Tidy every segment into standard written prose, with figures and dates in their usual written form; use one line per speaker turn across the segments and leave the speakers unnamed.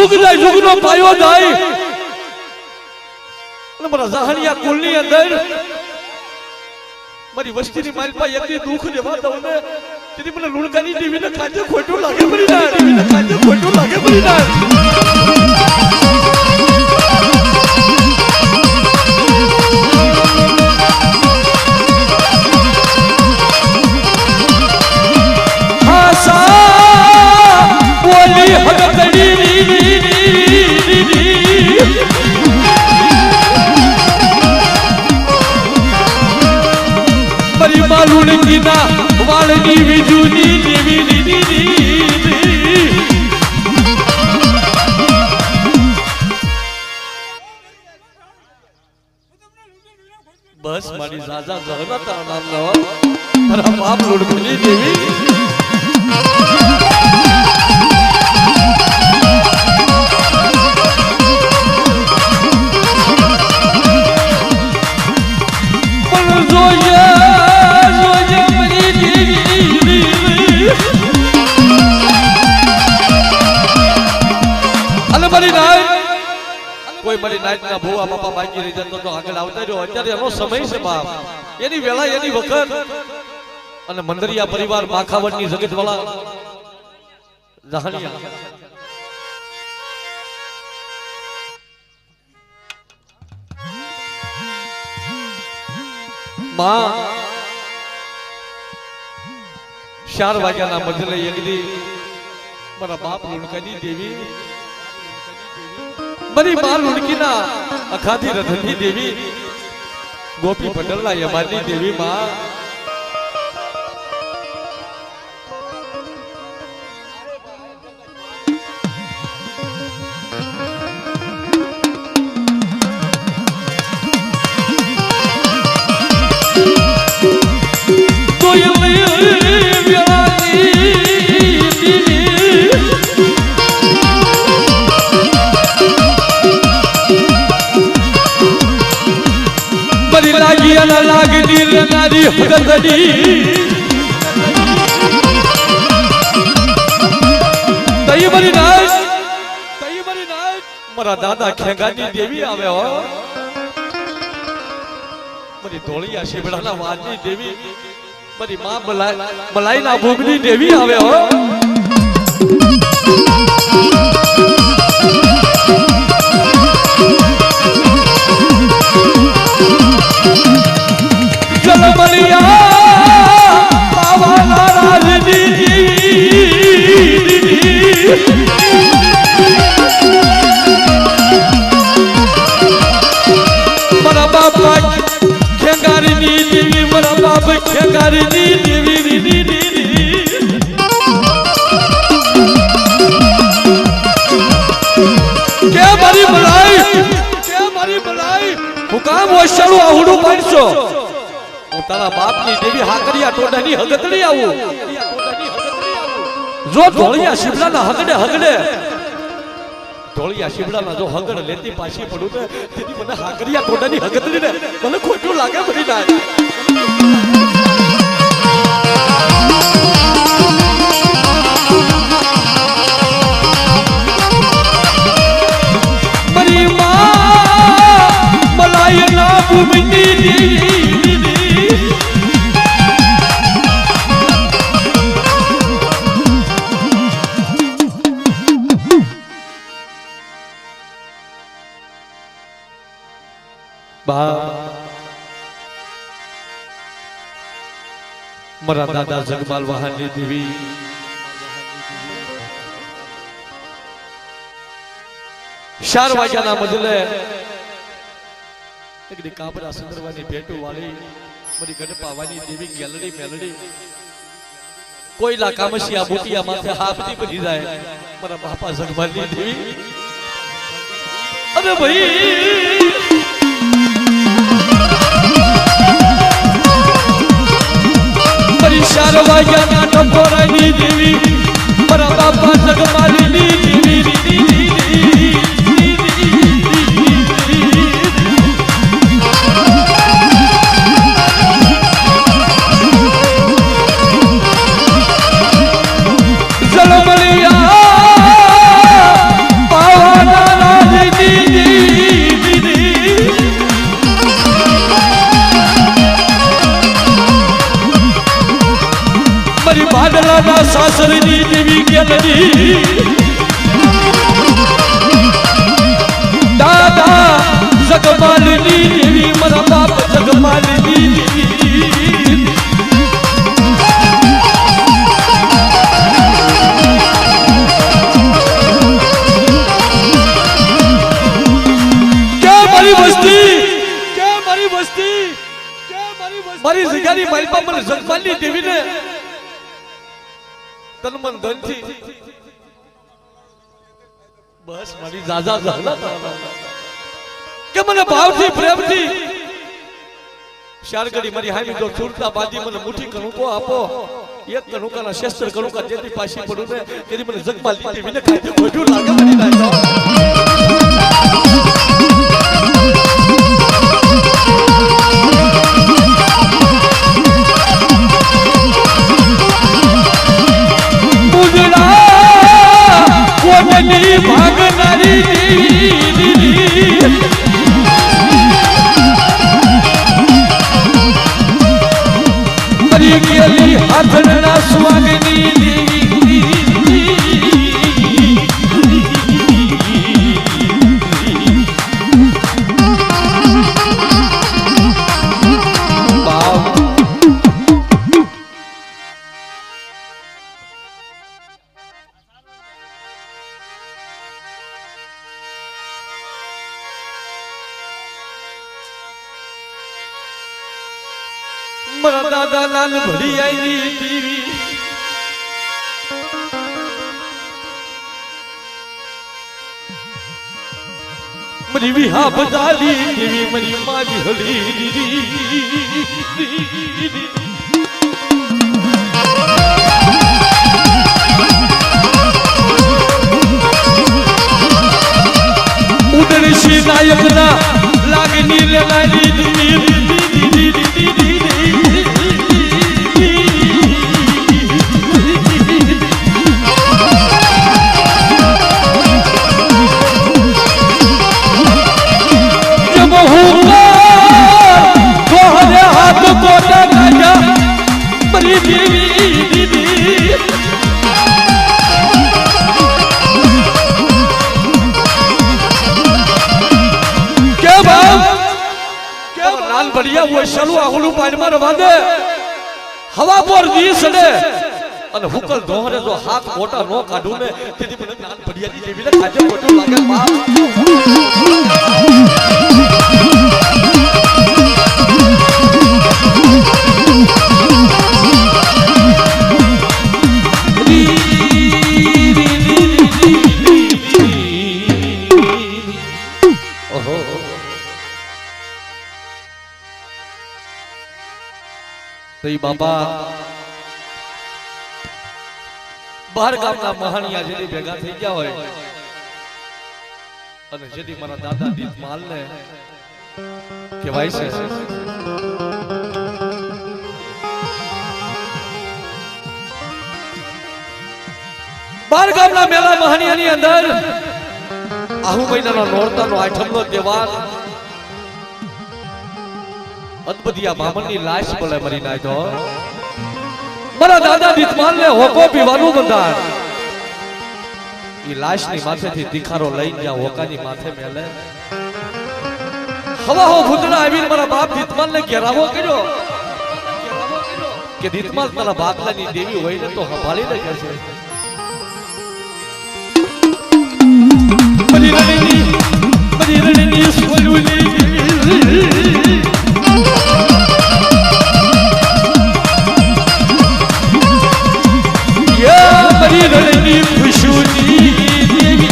जुग जाय जुगनो पायो जाय અને મારા જાહણિયા કુલની અંદર મારી વસ્તીની મારી પાસે એકલી દુઃખ દેવા દઉં ને તેથી મને લુણકાની દેવીને કાજે ખોટું લાગે પડી ના દેવીને કાજે ખોટું લાગે પડી ના વાળની વિજુની દેવી બસ મારી રાજા જગન્નાથ નામ નવા મારા બાપ લુણકની દેવી કોઈ મારી નાઈટ ના ભૂવા બાપા બાકી રહી જતો તો આગળ આવતા રહ્યો અત્યારે એનો સમય છે બાપ એની વેળા એની વખત અને મંદરિયા પરિવાર માખાવડની જગત વાળા જાહણિયા માં 4 વાગ્યાના મજલે એકદી મારા બાપ લુણકાની દેવી મારી માં લુણકીના અખાધી રથની દેવી ગોપી પટેલના યમાની દેવી માં લાગની રનારી હગદડી તઈ મરી નાય મારા દાદા ખેગાની દેવી આવે હો મારી ધોળિયા શિવડાના વાજની દેવી મારી માં મલાઈના ભોગની દેવી આવે હો તારા બાપની દેવી હાકરિયા ટોડાની હગતડી આવું જો ધોળિયા શિવડાના હગડે ધોળિયા શિવડાના જો હગડ લેતી પાછી પડું ને તેથી મને હાકરિયા ટોડાની હગતડી ને મને ખોટું લાગે પડી ના મારી માં મલાયના ભૂમિની દેવી મારા દાદા જગમાલ વહાણની દેવી ચાર વાગ્યાના મજલે એકડી કાબરા સુંદરવાની ભેટુ વાળી મારી ગણપાવાની દેવી ગેલડી મેલડી કોઈલા કામસિયા બુટિયા માથે હાફતી પડી જાય મારા બાપા જગમાલની દેવી અરે ભાઈ ચાર વાગ્યાના ટપોરાની દેવી મારા બાપા જગમાલીની દેવી જલમલિયા તન મન ધન થી બસ મારી જાજા જાજા કે મને ભાવથી પ્રેમથી શારગડી મારી હામી તો છૂટતા બાજી મને મુઠ્ઠી કણુકો આપો એક કણુકાના શસ્ત્ર કણુકા જેથી પાછી પડું ને તેથી મને જગમાં લીટી વિને ખાઈ ગોઠું લાગે મરી નાખો કોટની ભાગનારી મરી ગયેલી હાથના સ્વાગની મારા દાદા લાલ ભરી આવી દેવી મરી વિહા બજાલી દેવી મરી મારી હળી ઉદરશી નાયકના લાગણી લેલાઈ દેવી बढ़िया वो चलो आगलू पानी में रवा दे हवा पर दी सड़े અને હુકલ દોહરે જો હાથ મોટા નો કાઢું ને તેથી મને જ્ઞાન बढ़िया दी જેવી ને કાજે મોટું લાગે બાપ તો બાબા બહાર ગામના મહાણિયા જેથી ભેગા થઈ ગયા હોય અને જેથી મારા દાદા દીપ માલ ને કહેવાય છે બહાર ગામના મેળા મહાણિયાની અંદર આહુ મહિનાનો નોરતાનો આઠમનો તહેવાર અદબદિયા બામણની લાશ ભલે મરી નાખ્યો મારા દાદા દીતમાલ ને હોકો પીવાનું બંધાણ ઈ લાશની માથેથી તીખારો લઈને જ્યાં હોકાની માથે મેલે હવા હો ભૂતડા આવીને મારા બાપ દીતમાલ ને ઘેરાવો કર્યો કે દીતમાલ તારા બાપલાની દેવી હોય ને તો સંભાળી લે કે છે બધી રણની સોલુલી बड़ी रड़नी खुशूनी देवी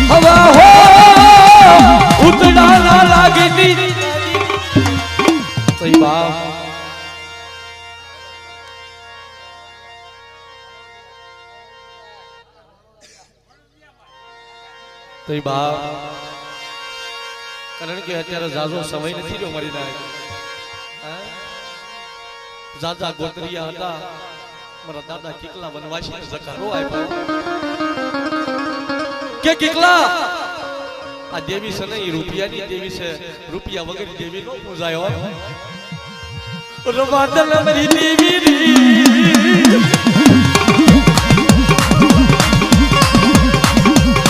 हवा हो उतना ना लागती सही बात सही बात કારણ કે અત્યારે જાજો સમય નથી જો મરી જાય જાજા ગોત્રિયા હતા મારા દાદા કિકલા વનવાસી જકારો આપ્યો કે કિકલા આ દેવી છે ને રૂપિયાની દેવી છે રૂપિયા વગર દેવી નો પૂજાયો રવાદલ મરી દેવી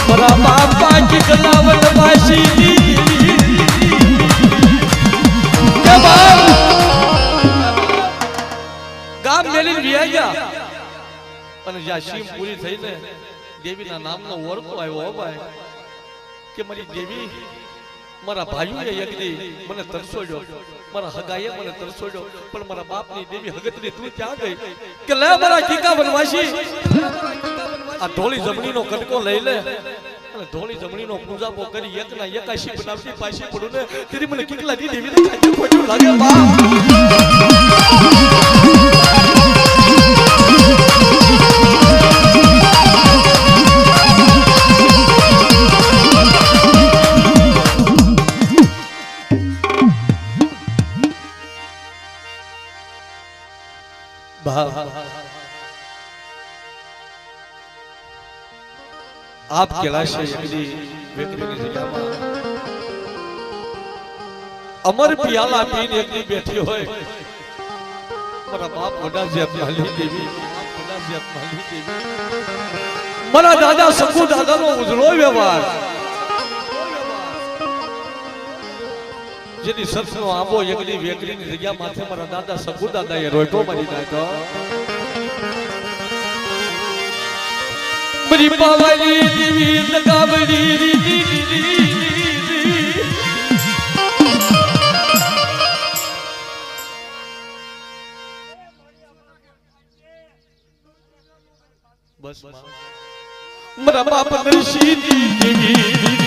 મારા બાપા કિકલા વનવાસી ગામ મેલીને વિયા અને જ્યાં સીમ પૂરી થઈ ને દેવીના નામનો ઓળખો આવ્યો ભાઈ કે મારી દેવી મારા ભાઈઓએ યજ્ઞી મને તરસોડ્યો, મારા હગાએ મને તરસોડ્યો, પણ મારા બાપની દેવી હગતની તું ક્યાં ગઈ કે લે મારા કીકા વનવાસી આ ધોળી જમણીનો કટકો લઈ લે અને ધોળી જમણીનો પૂજાપો કરી એકના એકાશી બનાવતી પાછી પડું ને તેથી મને કીકલાની દેવીને કાજુ ખોટું લાગે બા आप कैलाश यज्ञी वेकरीनी जग्यामां अमर पियाला पीने यज्ञी बैठी होय मारा बाप वडाजियात माली देवी मारा दादा सकू दादानो उजळो व्यवहार जेनी सत्सनो आंबो यज्ञी वेकरीनी जग्या माथे मारा दादा सकू दादाए रोटो मारी नाख्यो मरी पावाली देवी लगावली री बस मरा बाप नरसी देवी